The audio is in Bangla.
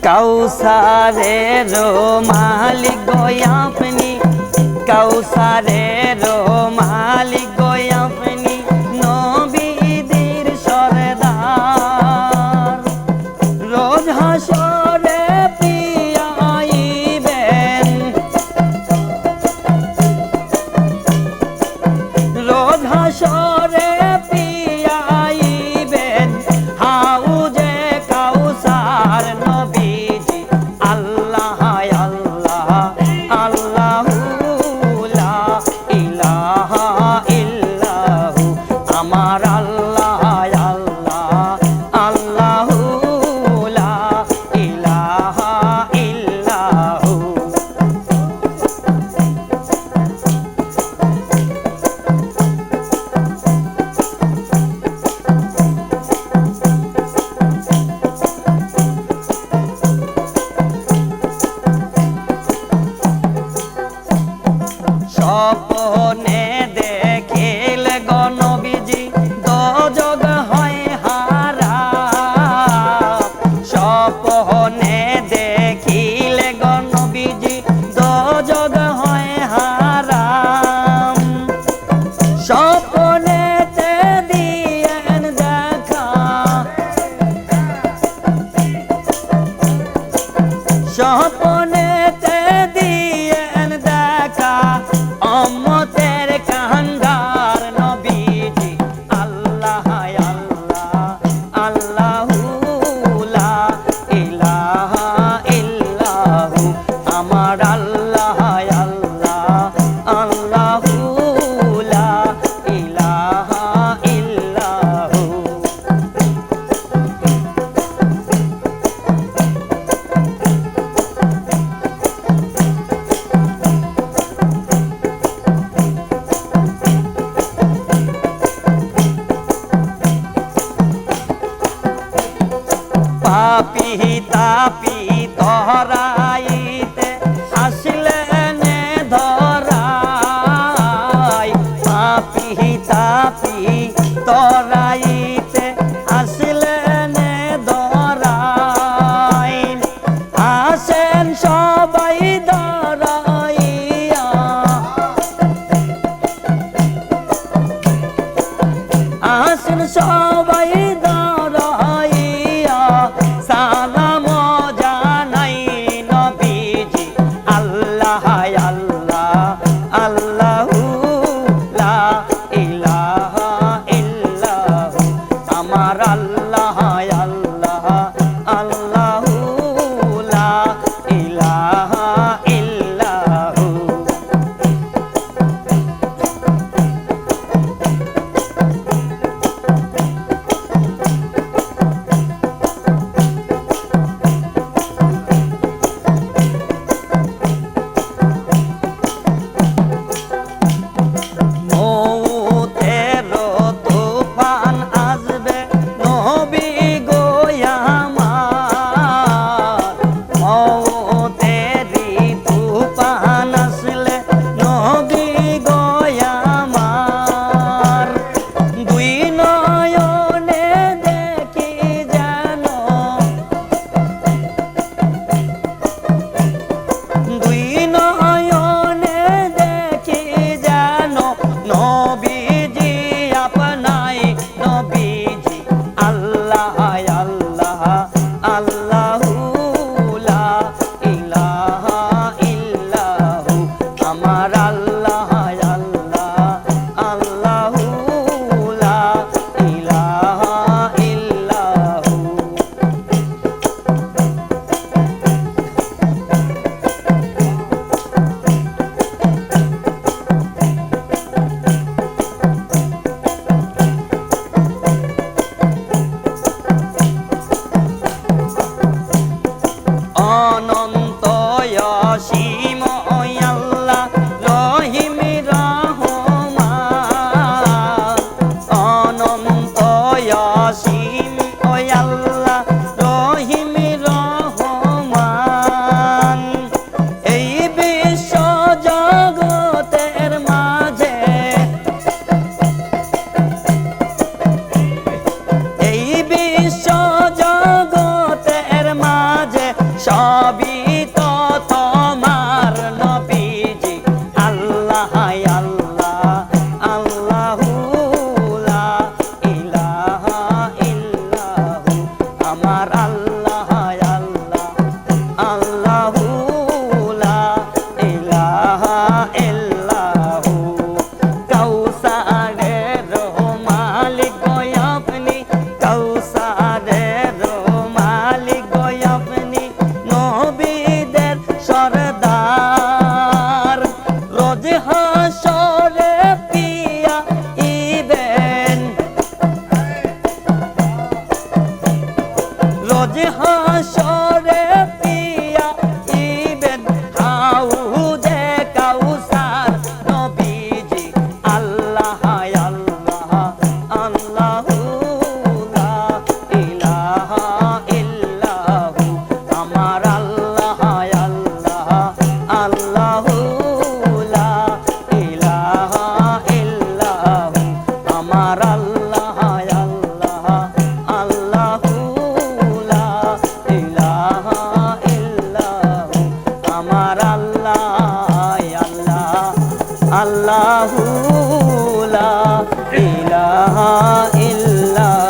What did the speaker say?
কাউসারের মালিক গো আপনি, কাউসারের মালিক গো আপনি, নবীদের সরদার। রোজ হাসরে পিয়াইবেন, রোজ হাসরে পিয়াইবেন হাউজে কাউসার নবীজি। আল্লাহ আল্লাহ আল্লাহু লা ইলাহা ইল্লাহু, আমার আল্লাহ আল্লাহ আল্লাহু লা ইলাহা ইল্লাহু। স্বপ্নে দেখিলে গো নবীজি দোজখ হয় হারা, স্বপ্নে দেখিলে গো নবীজি দোজখ হয় হারাম। স্বপ্নেতে দিয়েন দেখা, স্বপ্নেতে দিয়েন দেখা উম্মতের কান্ডার নবীজি। আল্লাহ আল্লাহ আল্লাহু লা ইলাহা ইল্লাহু, আমার আল্লাহ আল্লাহ আল্লাহু লা ইলাহা ইল্লাহু। পাপি তাপি ধরাইতে আসলেন ধরাই, পাপি তাপি ধরাইতে আসলেন ধরাই। আসেন সবাই ধরাইয়া, আসেন সবাই ধরাইয়া, সালাম জানাই নবী সবই তো তোমার নবীজি আল্লাহ আল্লাহ আল্লাহু লা ইলাহা ইল্লাহু আমার আল্লাহ আল্লাহ আল্লাহু লা ইলাহা ইল্লাহু কাউসারের মালিক গো আপনি কাউসারের মালিক গো আপনি নবীদের সরদার রোজ হাসরে পিয়া ইবেন রোজ হাসরে পিয়া ইবেন হাউদে কাউসার নবীজি আল্লাহ আল্লাহ আল্লাহু লা ইলাহা ইল্লাহু আমার আল্লাহ আল্লাহ আল্লাহু লা ইলাহা ইল্লাহু আমার আল্লাহ আল্লাহ আল্লাহু লা ইলাহা ইল্লাহু আমার আল্লাহ আল্লাহ আল্লাহু লা ইলাহা ইল্লাহু